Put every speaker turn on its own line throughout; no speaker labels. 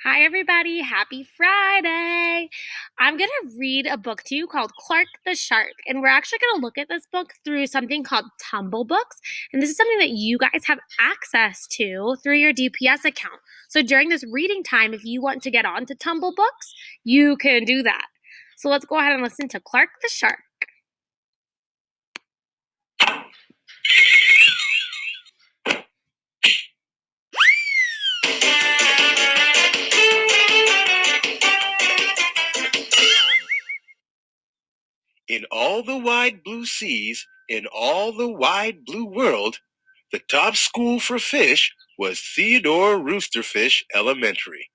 Hi, everybody. Happy Friday. I'm going to read a book to you called Clark the Shark. And we're actually going to look at this book through something called Tumble Books. And this is something that you guys have access to through your DPS account. So during this reading time, if you want to get on to Tumble Books, you can do that. So let's go ahead and listen to Clark the Shark.
In all the wide blue seas, in all the wide blue world, the top school for fish was Theodore Roosterfish Elementary.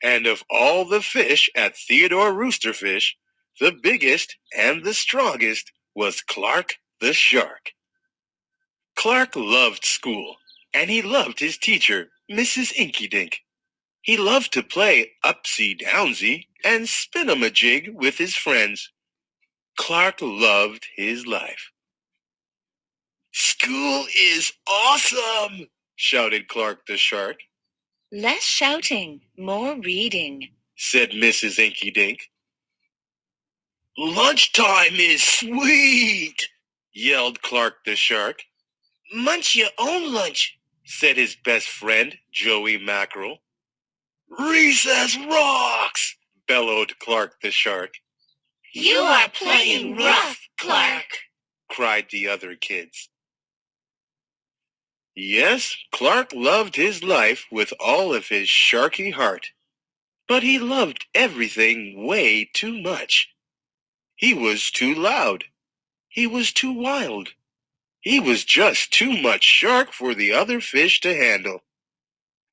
And of all the fish at Theodore Roosterfish, the biggest and the strongest was Clark the Shark. Clark loved school, and he loved his teacher, Mrs. Inkydink. He loved to play upsy-downsy and spin-a-majig with his friends. Clark loved his life. School is awesome, shouted Clark the Shark.
Less shouting, more reading,
said Mrs. Inkydink. Lunchtime is sweet, yelled Clark the Shark. Munch your own lunch, said his best friend, Joey Mackerel. Recess rocks, bellowed Clark the Shark.
You are playing rough, Clark,
cried the other kids. Yes, Clark loved his life with all of his sharky heart, but he loved everything way too much. He was too loud. He was too wild. He was just too much shark for the other fish to handle.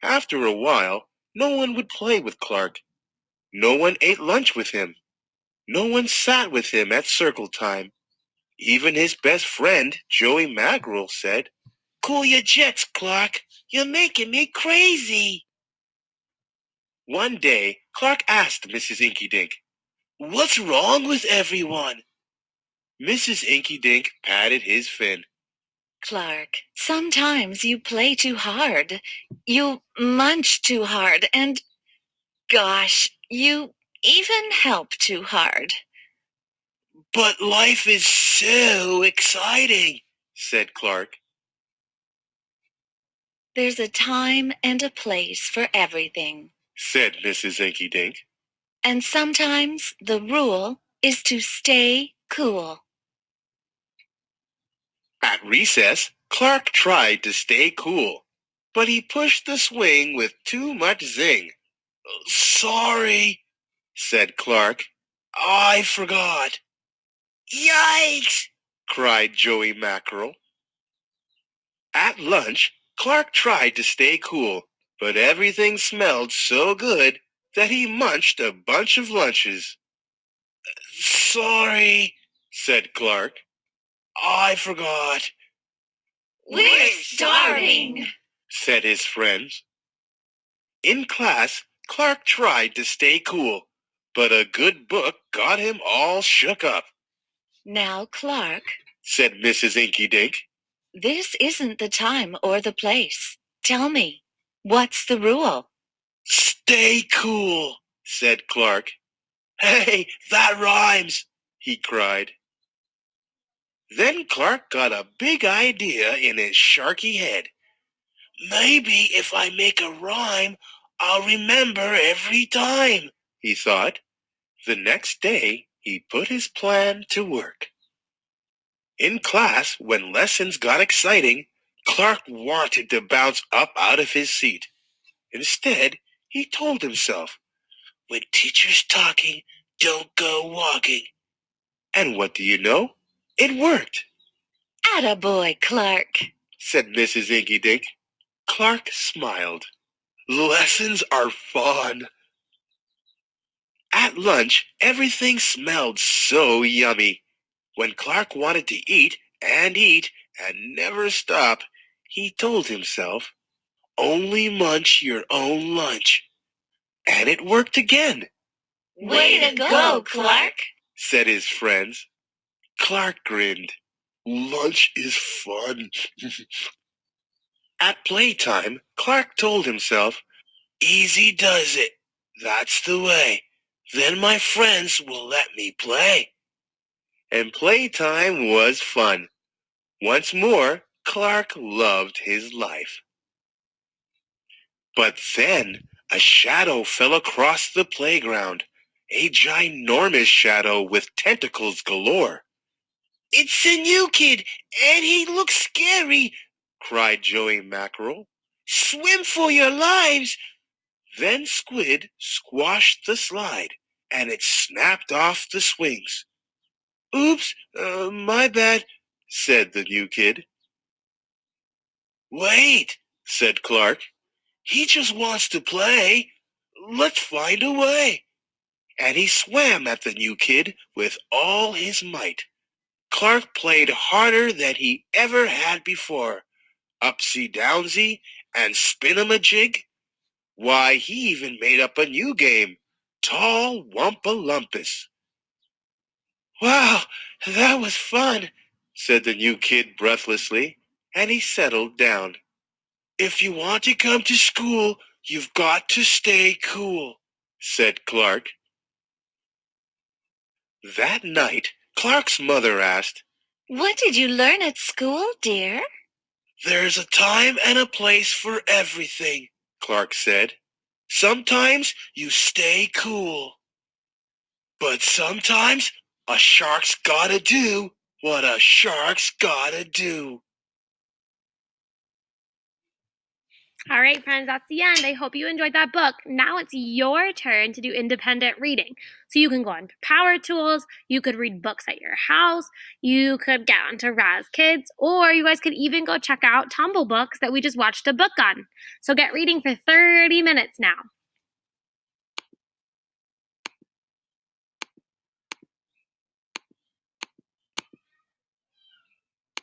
After a while, no one would play with Clark. No one ate lunch with him. No one sat with him at circle time. Even his best friend, Joey Mackerel, said, Cool your jets, Clark. You're making me crazy. One day, Clark asked Mrs. Inkydink, What's wrong with everyone? Mrs. Inkydink patted his fin.
Clark, sometimes you play too hard. You munch too hard, and gosh, you even help too hard.
But life is so exciting, said Clark.
There's a time and a place for everything,
said Mrs. Inkydink.
And sometimes the rule is to stay cool.
At recess, Clark tried to stay cool, but he pushed the swing with too much zing. Sorry, said Clark. I forgot. Yikes, cried Joey Mackerel. At lunch, Clark tried to stay cool, but everything smelled so good that he munched a bunch of lunches. Sorry, said Clark. I forgot.
We're starving,
said his friends. In class, Clark tried to stay cool, but a good book got him all shook up.
Now, Clark,
said Mrs. Inkydink,
this isn't the time or the place. Tell me, what's the rule?
Stay cool, said Clark. Hey, that rhymes, he cried. Then Clark got a big idea in his sharky head. Maybe if I make a rhyme, I'll remember every time, he thought. The next day, he put his plan to work. In class, when lessons got exciting, Clark wanted to bounce up out of his seat. Instead, he told himself, when teacher's talking, don't go walking. And what do you know? It worked.
Attaboy, Clark,
said Mrs. Inkydink. Clark smiled. Lessons are fun. At lunch, everything smelled so yummy. When Clark wanted to eat and never stop, he told himself, only munch your own lunch. And it worked again.
Way to go, Clark,
said his friends. Clark grinned. Lunch is fun. At playtime, Clark told himself, easy does it. That's the way. Then my friends will let me play. And playtime was fun. Once more, Clark loved his life. But then a shadow fell across the playground, a ginormous shadow with tentacles galore. It's a new kid, and he looks scary, cried Joey Mackerel. Swim for your lives! Then Squid squashed the slide, and it snapped off the swings. Oops, my bad, said the new kid. Wait, said Clark. He just wants to play. Let's find a way. And he swam at the new kid with all his might. Clark played harder than he ever had before. Upsy-downsy and spin-em-a-jig. Why, he even made up a new game, Tall Wumpa-Lumpus. Wow, that was fun, said the new kid breathlessly, and he settled down. If you want to come to school, you've got to stay cool, said Clark. That night, Clark's mother asked,
What did you learn at school, dear?
There's a time and a place for everything, Clark said. Sometimes you stay cool. But sometimes a shark's gotta do what a shark's gotta do.
All right, friends, that's the end. I hope you enjoyed that book. Now it's your turn to do independent reading. So you can go on Power Tools, you could read books at your house, you could get onto Raz Kids, or you guys could even go check out Tumble Books that we just watched a book on. So get reading for 30 minutes now.